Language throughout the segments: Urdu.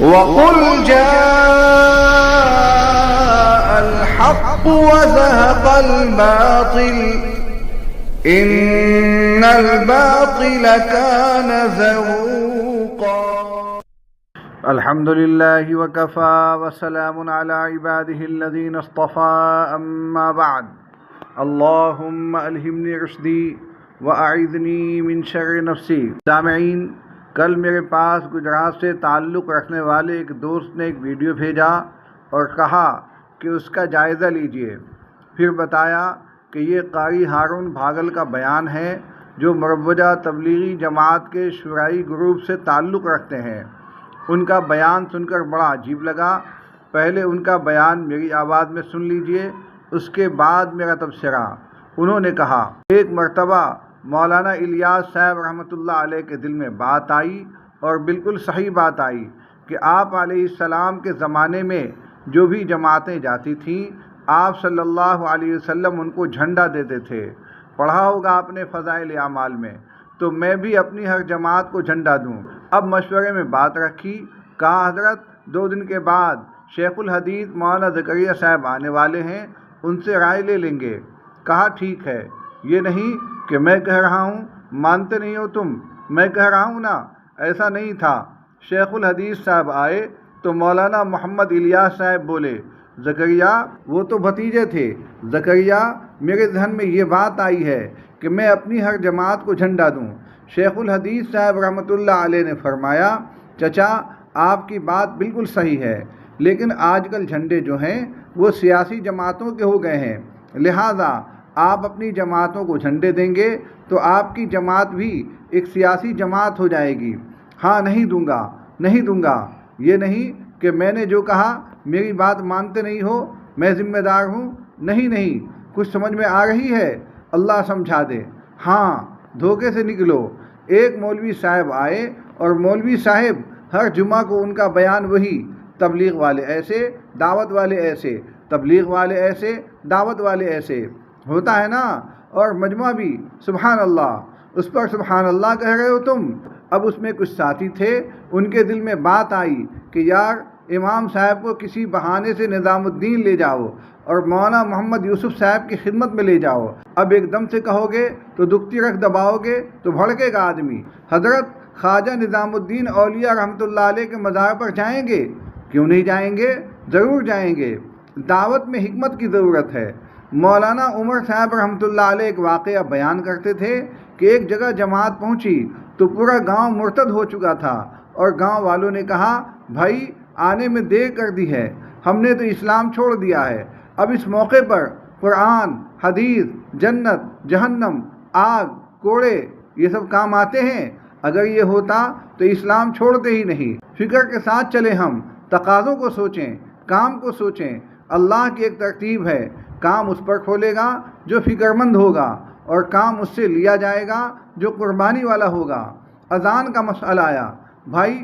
وَقُلْ جَاءَ الْحَقُّ وَزَهَقَ الْبَاطِلُ إِنَّ الْبَاطِلَ كَانَ زَهُوقًا۔ الحمد للہ وکفى وسلام علی عباده الذین اصطفى اما بعد اللہم الہمنی رشدی واعذنی من شر نفسی۔ سامعین، کل میرے پاس گجرات سے تعلق رکھنے والے ایک دوست نے ایک ویڈیو بھیجا اور کہا کہ اس کا جائزہ لیجئے۔ پھر بتایا کہ یہ قاری ہارون بھاگل کا بیان ہے جو مروجہ تبلیغی جماعت کے شورائی گروپ سے تعلق رکھتے ہیں۔ ان کا بیان سن کر بڑا عجیب لگا۔ پہلے ان کا بیان میری آواز میں سن لیجئے، اس کے بعد میرا تبصرہ۔ انہوں نے کہا، ایک مرتبہ مولانا الیاس صاحب رحمۃ اللہ علیہ کے دل میں بات آئی اور بالکل صحیح بات آئی کہ آپ علیہ السلام کے زمانے میں جو بھی جماعتیں جاتی تھیں، آپ صلی اللہ علیہ وسلم ان کو جھنڈا دیتے تھے۔ پڑھا ہوگا آپ نے فضائل اعمال میں، تو میں بھی اپنی ہر جماعت کو جھنڈا دوں۔ اب مشورے میں بات رکھی، کہا حضرت 2 دن کے بعد شیخ الحدیث مولانا زکریا صاحب آنے والے ہیں، ان سے رائے لے لیں گے۔ کہا ٹھیک ہے، یہ نہیں کہ میں کہہ رہا ہوں مانتے نہیں ہو تم، میں کہہ رہا ہوں نا، ایسا نہیں تھا۔ شیخ الحدیث صاحب آئے تو مولانا محمد الیاس صاحب بولے، زکریا وہ تو بھتیجے تھے، زکریا میرے ذہن میں یہ بات آئی ہے کہ میں اپنی ہر جماعت کو جھنڈا دوں۔ شیخ الحدیث صاحب رحمۃ اللہ علیہ نے فرمایا، چچا آپ کی بات بالکل صحیح ہے، لیکن آج کل جھنڈے جو ہیں وہ سیاسی جماعتوں کے ہو گئے ہیں، لہٰذا آپ اپنی جماعتوں کو جھنڈے دیں گے تو آپ کی جماعت بھی ایک سیاسی جماعت ہو جائے گی۔ ہاں نہیں دوں گا، نہیں دوں گا، یہ نہیں کہ میں نے جو کہا میری بات مانتے نہیں ہو، میں ذمہ دار ہوں، نہیں، کچھ سمجھ میں آ رہی ہے؟ اللہ سمجھا دے۔ ہاں، دھوکے سے نکلو۔ ایک مولوی صاحب آئے اور مولوی صاحب ہر جمعہ کو ان کا بیان وہی، تبلیغ والے ایسے، دعوت والے ایسے، تبلیغ والے ایسے، دعوت والے ایسے، ہوتا ہے نا؟ اور مجمع بھی سبحان اللہ، اس پر سبحان اللہ کہہ رہے ہو تم۔ اب اس میں کچھ ساتھی تھے، ان کے دل میں بات آئی کہ یار امام صاحب کو کسی بہانے سے نظام الدین لے جاؤ اور مولانا محمد یوسف صاحب کی خدمت میں لے جاؤ۔ اب ایک دم سے کہو گے تو دکھتی رکھ دباؤ گے تو بھڑکے گا آدمی۔ حضرت خواجہ نظام الدین اولیاء رحمۃ اللہ علیہ کے مزار پر جائیں گے؟ کیوں نہیں جائیں گے؟ ضرور جائیں گے۔ دعوت میں حکمت کی ضرورت ہے۔ مولانا عمر صاحب رحمۃ اللہ علیہ ایک واقعہ بیان کرتے تھے کہ ایک جگہ جماعت پہنچی تو پورا گاؤں مرتد ہو چکا تھا اور گاؤں والوں نے کہا، بھائی آنے میں دیر کر دی ہے، ہم نے تو اسلام چھوڑ دیا ہے، اب اس موقع پر قرآن، حدیث، جنت، جہنم، آگ، کوڑے یہ سب کام آتے ہیں؟ اگر یہ ہوتا تو اسلام چھوڑتے ہی نہیں۔ فکر کے ساتھ چلیں، ہم تقاضوں کو سوچیں، کام کو سوچیں۔ اللہ کی ایک ترتیب ہے، کام اس پر کھولے گا جو فکر مند ہوگا اور کام اس سے لیا جائے گا جو قربانی والا ہوگا۔ اذان کا مسئلہ آیا، بھائی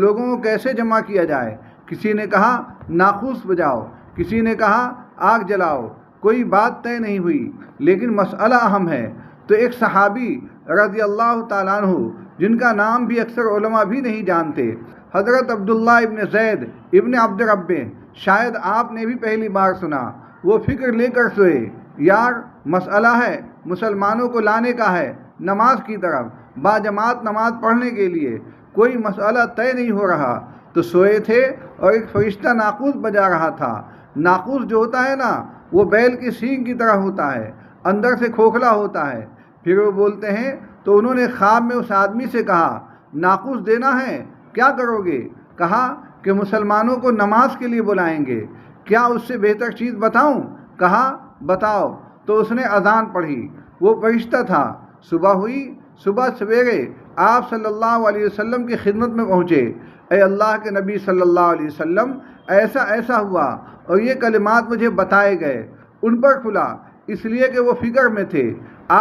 لوگوں کو کیسے جمع کیا جائے؟ کسی نے کہا ناقوس بجاؤ، کسی نے کہا آگ جلاؤ، کوئی بات طے نہیں ہوئی، لیکن مسئلہ اہم ہے۔ تو ایک صحابی رضی اللہ تعالیٰ عنہ جن کا نام بھی اکثر علماء بھی نہیں جانتے، حضرت عبداللہ ابن زید ابن عبد ربہ، شاید آپ نے بھی پہلی بار سنا، وہ فکر لے کر سوئے، یار مسئلہ ہے مسلمانوں کو لانے کا ہے نماز کی طرف، باجماعت نماز پڑھنے کے لیے، کوئی مسئلہ طے نہیں ہو رہا، تو سوئے تھے اور ایک فرشتہ ناقوس بجا رہا تھا۔ ناقوس جو ہوتا ہے نا، وہ بیل کی سینگ کی طرح ہوتا ہے، اندر سے کھوکھلا ہوتا ہے۔ پھر وہ بولتے ہیں تو انہوں نے خواب میں اس آدمی سے کہا، ناقوس دینا ہے، کیا کرو گے؟ کہا کہ مسلمانوں کو نماز کے لیے بلائیں گے، کیا اس سے بہتر چیز بتاؤں؟ کہا بتاؤ۔ تو اس نے اذان پڑھی، وہ فرشتہ تھا۔ صبح ہوئی، صبح سویرے آپ صلی اللہ علیہ وسلم کی خدمت میں پہنچے، اے اللہ کے نبی صلی اللہ علیہ وسلم، ایسا ہوا اور یہ کلمات مجھے بتائے گئے۔ ان پر کھلا، اس لیے کہ وہ فکر میں تھے۔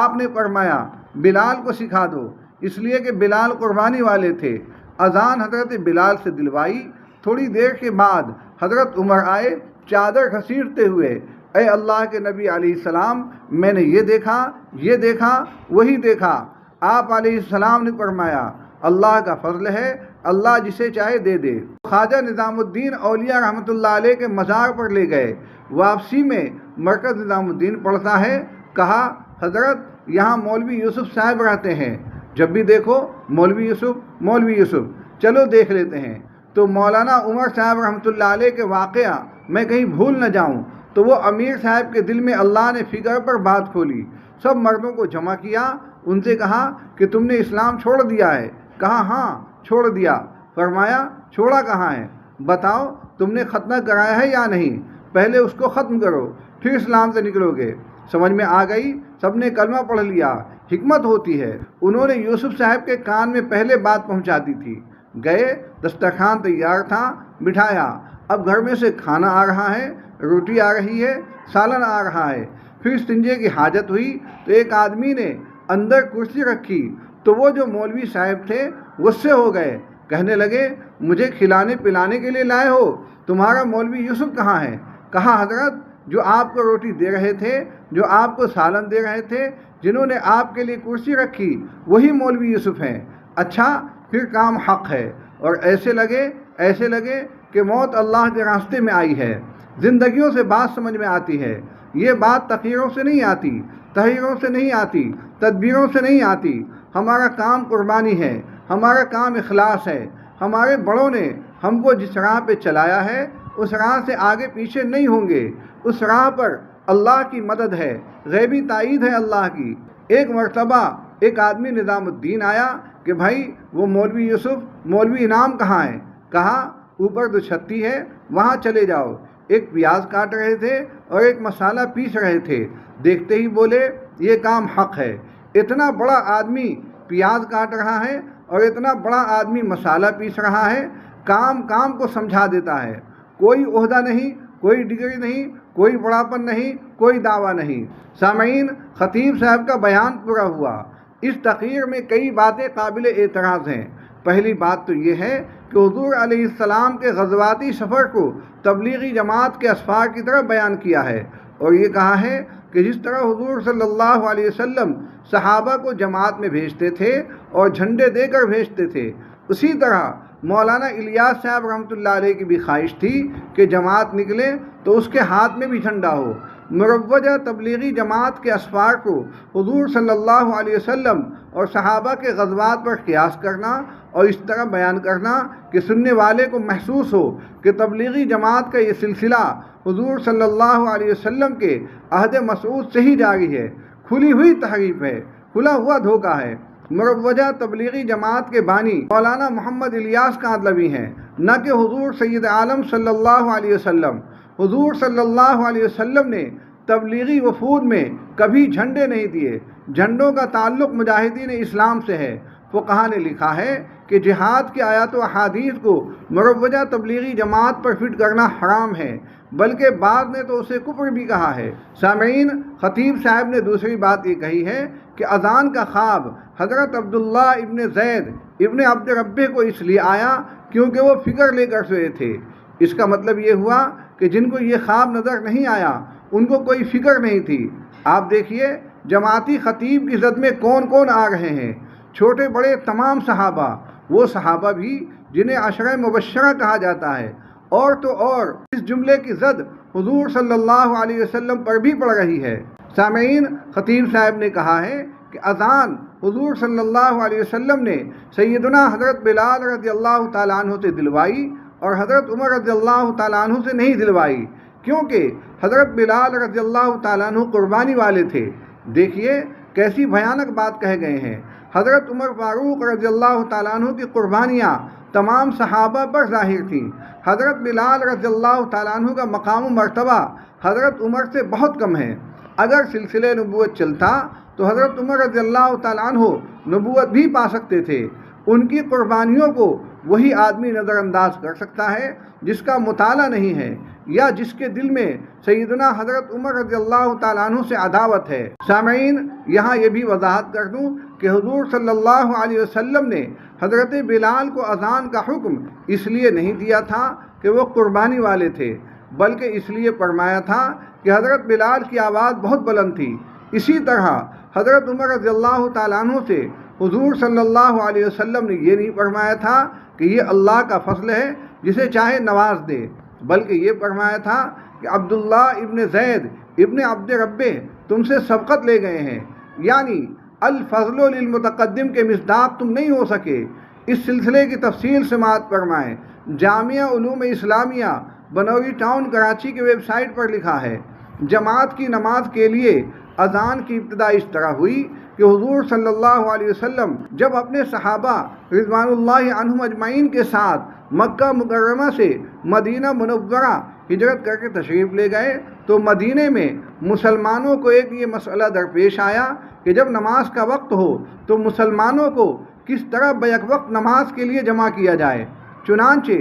آپ نے فرمایا بلال کو سکھا دو، اس لیے کہ بلال قربانی والے تھے۔ اذان حضرت بلال سے دلوائی۔ تھوڑی دیر کے بعد حضرت عمر آئے چادر گھسیٹتے ہوئے، اے اللہ کے نبی علیہ السلام، میں نے یہ دیکھا، وہی دیکھا۔ آپ علیہ السلام نے فرمایا، اللہ کا فضل ہے اللہ جسے چاہے دے دے۔ خواجہ نظام الدین اولیاء رحمۃ اللہ علیہ کے مزار پر لے گئے۔ واپسی میں مرکز نظام الدین پڑھتا ہے، کہا حضرت یہاں مولوی یوسف صاحب رہتے ہیں، جب بھی دیکھو مولوی یوسف، چلو دیکھ لیتے ہیں۔ تو مولانا عمر صاحب رحمۃ اللہ علیہ کے واقعہ میں کہیں بھول نہ جاؤں، تو وہ امیر صاحب کے دل میں اللہ نے فکر پر بات کھولی۔ سب مردوں کو جمع کیا، ان سے کہا کہ تم نے اسلام چھوڑ دیا ہے؟ کہا ہاں چھوڑ دیا۔ فرمایا چھوڑا کہاں ہے؟ بتاؤ تم نے ختنہ کرایا ہے یا نہیں؟ پہلے اس کو ختم کرو، پھر اسلام سے نکلو گے۔ سمجھ میں آ گئی، سب نے کلمہ پڑھ لیا۔ حکمت ہوتی ہے، انہوں نے یوسف صاحب کے کان میں پہلے بات پہنچا دی تھی۔ گئے، دسترخوان تیار تھا، بٹھایا۔ اب گھر میں سے کھانا آ رہا ہے، روٹی آ رہی ہے، سالن آ رہا ہے۔ پھر استنجے کی حاجت ہوئی تو ایک آدمی نے اندر کرسی رکھی، تو وہ جو مولوی صاحب تھے غصے ہو گئے، کہنے لگے مجھے کھلانے پلانے کے لیے لائے ہو، تمہارا مولوی یوسف کہاں ہے؟ کہا حضرت جو آپ کو روٹی دے رہے تھے، جو آپ کو سالن دے رہے تھے، جنہوں نے آپ کے لیے کرسی رکھی، وہی مولوی یوسف ہیں۔ اچھا پھر کام حق ہے۔ اور ایسے لگے کہ موت اللہ کے راستے میں آئی ہے۔ زندگیوں سے بات سمجھ میں آتی ہے، یہ بات تقریروں سے نہیں آتی، تحریروں سے نہیں آتی، تدبیروں سے نہیں آتی۔ ہمارا کام قربانی ہے، ہمارا کام اخلاص ہے۔ ہمارے بڑوں نے ہم کو جس راہ پہ چلایا ہے اس راہ سے آگے پیچھے نہیں ہوں گے۔ اس راہ پر اللہ کی مدد ہے، غیبی تائید ہے اللہ کی۔ ایک مرتبہ ایک آدمی نظام الدین آیا کہ بھائی وہ مولوی یوسف، مولوی انعام کہاں ہے؟ کہا اوپر تو چھتی ہے، وہاں چلے جاؤ۔ ایک پیاز کاٹ رہے تھے اور ایک مسالہ پیس رہے تھے، دیکھتے ہی بولے یہ کام حق ہے۔ اتنا بڑا آدمی پیاز کاٹ رہا ہے اور اتنا بڑا آدمی مسالہ پیس رہا ہے، کام کو سمجھا دیتا ہے۔ کوئی عہدہ نہیں، کوئی ڈگری نہیں، کوئی بڑاپن نہیں، کوئی دعویٰ نہیں۔ سامعین، خطیب صاحب کا بیان پورا ہوا۔ اس تقریر میں کئی باتیں قابل اعتراض ہیں۔ پہلی بات تو یہ ہے کہ حضور علیہ السلام کے غزواتی سفر کو تبلیغی جماعت کے اسفار کی طرح بیان کیا ہے، اور یہ کہا ہے کہ جس طرح حضور صلی اللہ علیہ وسلم صحابہ کو جماعت میں بھیجتے تھے اور جھنڈے دے کر بھیجتے تھے، اسی طرح مولانا الیاس صاحب رحمۃ اللہ علیہ کی بھی خواہش تھی کہ جماعت نکلے تو اس کے ہاتھ میں بھی جھنڈا ہو۔ مروجہ تبلیغی جماعت کے اسفار کو حضور صلی اللہ علیہ وسلم اور صحابہ کے غزوات پر قیاس کرنا اور اس طرح بیان کرنا کہ سننے والے کو محسوس ہو کہ تبلیغی جماعت کا یہ سلسلہ حضور صلی اللہ علیہ وسلم کے عہد مسعود سے ہی جاری ہے، کھلی ہوئی تحریف ہے، کھلا ہوا دھوکہ ہے۔ مروجہ تبلیغی جماعت کے بانی مولانا محمد الیاس کاندلوی ہیں، نہ کہ حضور سید عالم صلی اللہ علیہ وسلم۔ حضور صلی اللہ علیہ وسلم نے تبلیغی وفود میں کبھی جھنڈے نہیں دیے۔ جھنڈوں کا تعلق مجاہدین اسلام سے ہے۔ فقہا نے لکھا ہے کہ جہاد کی آیات و احادیث کو مروجہ تبلیغی جماعت پر فٹ کرنا حرام ہے، بلکہ بعض نے تو اسے کفر بھی کہا ہے۔ سامعین، خطیب صاحب نے دوسری بات یہ کہی ہے کہ اذان کا خواب حضرت عبداللہ ابن زید ابن عبد ربہ کو اس لیے آیا کیونکہ وہ فکر لے کر سوئے تھے۔ اس کا مطلب یہ ہوا کہ جن کو یہ خواب نظر نہیں آیا ان کو کوئی فکر نہیں تھی۔ آپ دیکھیے جماعتی خطیب کی زد میں کون کون آ رہے ہیں، چھوٹے بڑے تمام صحابہ، وہ صحابہ بھی جنہیں عشرہ مبشرہ کہا جاتا ہے، اور تو اور اس جملے کی زد حضور صلی اللہ علیہ وسلم پر بھی پڑ رہی ہے۔ سامعین، خطیب صاحب نے کہا ہے کہ اذان حضور صلی اللہ علیہ وسلم نے سیدنا حضرت بلال رضی اللہ تعالیٰ عنہ سے دلوائی اور حضرت عمر رضی اللہ تعالیٰ عنہ سے نہیں دلوائی، کیونکہ حضرت بلال رضی اللہ تعالیٰ عنہ قربانی والے تھے۔ دیکھیے کیسی بھیانک بات کہہ گئے ہیں۔ حضرت عمر فاروق رضی اللہ تعالیٰ عنہ کی قربانیاں تمام صحابہ پر ظاہر تھیں۔ حضرت بلال رضی اللہ تعالیٰ عنہ کا مقام و مرتبہ حضرت عمر سے بہت کم ہے۔ اگر سلسلہ نبوت چلتا تو حضرت عمر رضی اللہ تعالیٰ عنہ نبوت بھی پا سکتے تھے۔ ان کی قربانیوں کو وہی آدمی نظر انداز کر سکتا ہے جس کا مطالعہ نہیں ہے یا جس کے دل میں سیدنا حضرت عمر رضی اللہ تعالیٰ عنہ سے عداوت ہے۔ سامعین، یہاں یہ بھی وضاحت کر دوں کہ حضور صلی اللہ علیہ وسلم نے حضرت بلال کو اذان کا حکم اس لیے نہیں دیا تھا کہ وہ قربانی والے تھے، بلکہ اس لیے فرمایا تھا کہ حضرت بلال کی آواز بہت بلند تھی۔ اسی طرح حضرت عمر رضی اللہ تعالیٰ عنہ سے حضور صلی اللہ علیہ وسلم نے یہ نہیں فرمایا تھا کہ یہ اللہ کا فضل ہے جسے چاہے نواز دے، بلکہ یہ فرمایا تھا کہ عبداللہ ابن زید ابن عبد ربہ تم سے سبقت لے گئے ہیں، یعنی الفضل للمتقدم کے مصداق تم نہیں ہو سکے۔ اس سلسلے کی تفصیل سماعت فرمائیں۔ جامعہ علوم اسلامیہ بنوری ٹاؤن کراچی کے ویب سائٹ پر لکھا ہے، جماعت کی نماز کے لیے اذان کی ابتدا اس طرح ہوئی کہ حضور صلی اللہ علیہ وسلم جب اپنے صحابہ رضوان اللہ عنہم اجمعین کے ساتھ مکہ مکرمہ سے مدینہ منورہ ہجرت کر کے تشریف لے گئے تو مدینے میں مسلمانوں کو ایک یہ مسئلہ درپیش آیا کہ جب نماز کا وقت ہو تو مسلمانوں کو کس طرح بیک وقت نماز کے لیے جمع کیا جائے۔ چنانچہ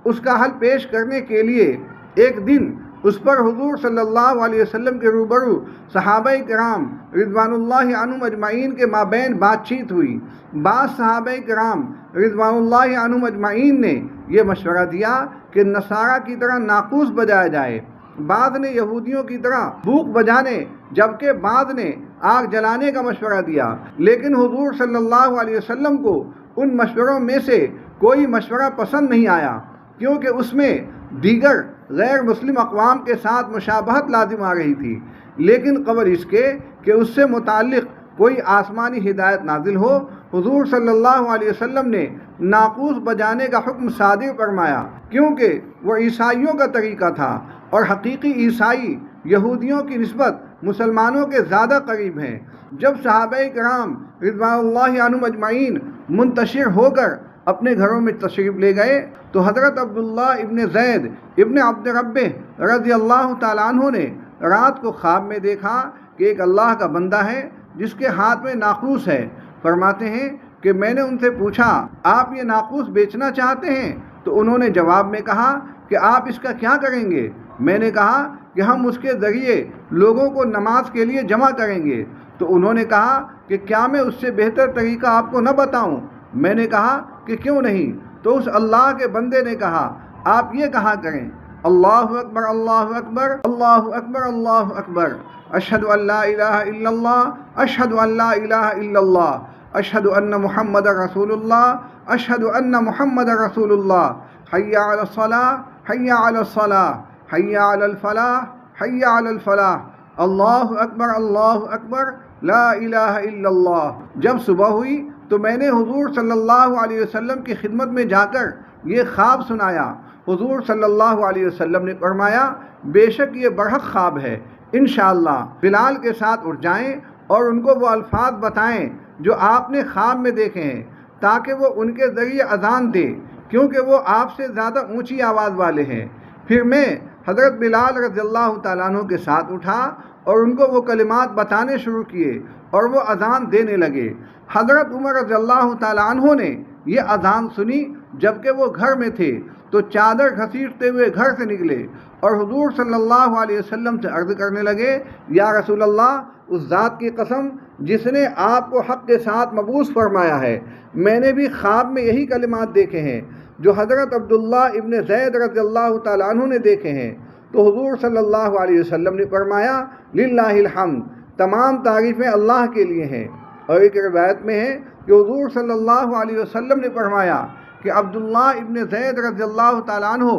اس کا حل پیش کرنے کے لیے ایک دن اس پر حضور صلی اللہ علیہ وسلم کے روبرو صحابہ کرام رضوان اللہ عنہم اجمعین کے مابین بات چیت ہوئی۔ بعض صحابہ کرام رضوان اللہ عنہم اجمعین نے یہ مشورہ دیا کہ نصارہ کی طرح ناقوس بجایا جائے، بعض نے یہودیوں کی طرح بوق بجانے، جبکہ بعض نے آگ جلانے کا مشورہ دیا، لیکن حضور صلی اللہ علیہ وسلم کو ان مشوروں میں سے کوئی مشورہ پسند نہیں آیا، کیونکہ اس میں دیگر غیر مسلم اقوام کے ساتھ مشابہت لازم آ رہی تھی، لیکن قبل اس کے کہ اس سے متعلق کوئی آسمانی ہدایت نازل ہو، حضور صلی اللہ علیہ وسلم نے ناقوس بجانے کا حکم صادر فرمایا، کیونکہ وہ عیسائیوں کا طریقہ تھا اور حقیقی عیسائی یہودیوں کی نسبت مسلمانوں کے زیادہ قریب ہیں۔ جب صحابہ کرام رضوان اللہ عنہم اجمعین منتشر ہو کر اپنے گھروں میں تشریف لے گئے تو حضرت عبداللہ ابن زید ابن عبد ربہ رضی اللہ تعالیٰ عنہ نے رات کو خواب میں دیکھا کہ ایک اللہ کا بندہ ہے جس کے ہاتھ میں ناقوس ہے۔ فرماتے ہیں کہ میں نے ان سے پوچھا، آپ یہ ناقوس بیچنا چاہتے ہیں؟ تو انہوں نے جواب میں کہا کہ آپ اس کا کیا کریں گے؟ میں نے کہا کہ ہم اس کے ذریعے لوگوں کو نماز کے لیے جمع کریں گے۔ تو انہوں نے کہا کہ کیا میں اس سے بہتر طریقہ آپ کو نہ بتاؤں؟ میں نے کہا کہ کیوں نہیں؟ تو اس اللہ کے بندے نے کہا، آپ یہ کہا کریں، اللہ اکبر اللہ اکبر اللہ اکبر اللہ اکبر، اشہد ان لا الہ الا اللہ اشہد ان لا الہ الا اللہ اشہد ان محمد رسول اللہ اشہد ان محمد رسول اللہ، حی علی الصلاۃ حی علی الصلاۃ حی علی الفلاح حی علی الفلاح، اللہ اکبر لا الہ الا اللہ۔ جب صبح ہوئی تو میں نے حضور صلی اللہ علیہ وسلم کی خدمت میں جا کر یہ خواب سنایا۔ حضور صلی اللہ علیہ وسلم نے فرمایا، بے شک یہ برحق خواب ہے، انشاءاللہ بلال کے ساتھ اٹھ جائیں اور ان کو وہ الفاظ بتائیں جو آپ نے خواب میں دیکھے ہیں، تاکہ وہ ان کے ذریعے اذان دیں، کیونکہ وہ آپ سے زیادہ اونچی آواز والے ہیں۔ پھر میں حضرت بلال رضی اللہ تعالیٰ عنہ کے ساتھ اٹھا اور ان کو وہ کلمات بتانے شروع کیے اور وہ اذان دینے لگے۔ حضرت عمر رضی اللہ تعالیٰ عنہ نے یہ اذان سنی جبکہ وہ گھر میں تھے تو چادر گھسیٹتے ہوئے گھر سے نکلے اور حضور صلی اللہ علیہ وسلم سے عرض کرنے لگے، یا رسول اللہ، اس ذات کی قسم جس نے آپ کو حق کے ساتھ مبعوث فرمایا ہے، میں نے بھی خواب میں یہی کلمات دیکھے ہیں جو حضرت عبداللہ ابن زید رضی اللہ تعالیٰ عنہ نے دیکھے ہیں۔ تو حضور صلی اللہ علیہ وسلم نے فرمایا، للہ الحمد، تمام تعریفیں اللہ کے لیے ہیں۔ اور ایک روایت میں ہے کہ حضور صلی اللہ علیہ وسلم نے فرمایا کہ عبداللہ ابن زید رضی اللہ تعالیٰ عنہ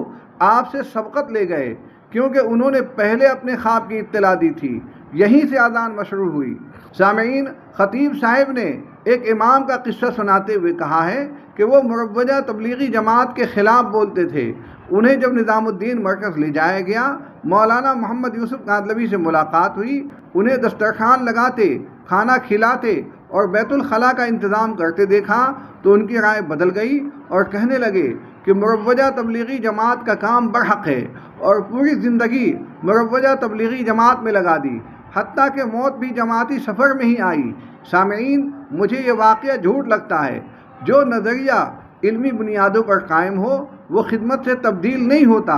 آپ سے سبقت لے گئے، کیونکہ انہوں نے پہلے اپنے خواب کی اطلاع دی تھی، یہیں سے اذان مشروع ہوئی۔ سامعین، خطیب صاحب نے ایک امام کا قصہ سناتے ہوئے کہا ہے کہ وہ مروجہ تبلیغی جماعت کے خلاف بولتے تھے۔ انہیں جب نظام الدین مرکز لے جایا گیا، مولانا محمد یوسف کاندلوی سے ملاقات ہوئی، انہیں دسترخوان لگاتے، کھانا کھلاتے اور بیت الخلاء کا انتظام کرتے دیکھا تو ان کی رائے بدل گئی اور کہنے لگے کہ مروجہ تبلیغی جماعت کا کام برحق ہے، اور پوری زندگی مروجہ تبلیغی جماعت میں لگا دی، حتیٰ کہ موت بھی جماعتی سفر میں ہی آئی۔ سامعین، مجھے یہ واقعہ جھوٹ لگتا ہے۔ جو نظریہ علمی بنیادوں پر قائم ہو وہ خدمت سے تبدیل نہیں ہوتا،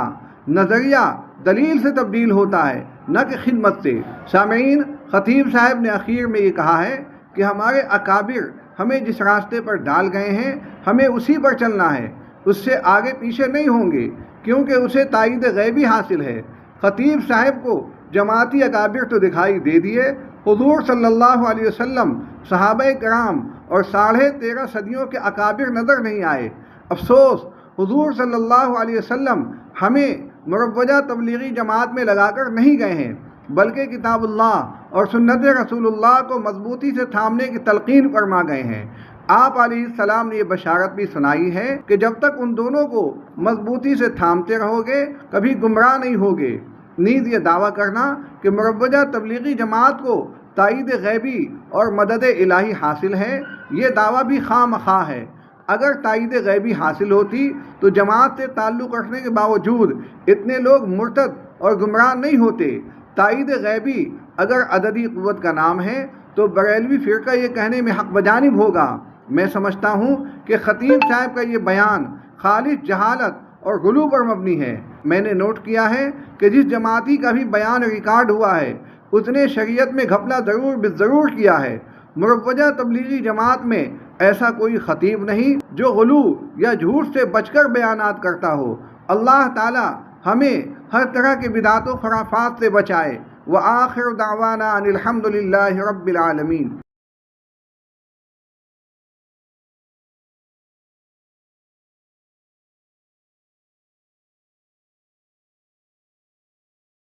نظریہ دلیل سے تبدیل ہوتا ہے، نہ کہ خدمت سے۔ سامعین، خطیب صاحب نے اخیر میں یہ کہا ہے کہ ہمارے اکابر ہمیں جس راستے پر ڈال گئے ہیں ہمیں اسی پر چلنا ہے، اس سے آگے پیچھے نہیں ہوں گے، کیونکہ اسے تائید غیبی حاصل ہے۔ خطیب صاحب کو جماعتی اکابر تو دکھائی دے دیے، حضور صلی اللہ علیہ وسلم، صحابہ کرام اور 13.5 صدیوں کے اکابر نظر نہیں آئے۔ افسوس، حضور صلی اللہ علیہ وسلم ہمیں مروجہ تبلیغی جماعت میں لگا کر نہیں گئے ہیں، بلکہ کتاب اللہ اور سنت رسول اللہ کو مضبوطی سے تھامنے کی تلقین فرما گئے ہیں۔ آپ علیہ السلام نے یہ بشارت بھی سنائی ہے کہ جب تک ان دونوں کو مضبوطی سے تھامتے رہو گے کبھی گمراہ نہیں ہوگے۔ نیز یہ دعویٰ کرنا کہ مروجہ تبلیغی جماعت کو تائید غیبی اور مدد الہی حاصل ہے، یہ دعویٰ بھی خواہ مخواہ ہے۔ اگر تائید غیبی حاصل ہوتی تو جماعت سے تعلق رکھنے کے باوجود اتنے لوگ مرتد اور گمراہ نہیں ہوتے۔ تائید غیبی اگر عددی قوت کا نام ہے تو بریلوی فرقہ یہ کہنے میں حق بجانب ہوگا۔ میں سمجھتا ہوں کہ خطیب صاحب کا یہ بیان خالص جہالت اور غلو پر مبنی ہے۔ میں نے نوٹ کیا ہے کہ جس جماعتی کا بھی بیان ریکارڈ ہوا ہے اس نے شریعت میں گھپلہ ضرور کیا ہے۔ مروجہ تبلیغی جماعت میں ایسا کوئی خطیب نہیں جو غلو یا جھوٹ سے بچ کر بیانات کرتا ہو۔ اللہ تعالی ہمیں ہر طرح کے بدعت و خرافات سے بچائے۔ وآخر دعوانا ان الحمد للہ رب العالمین۔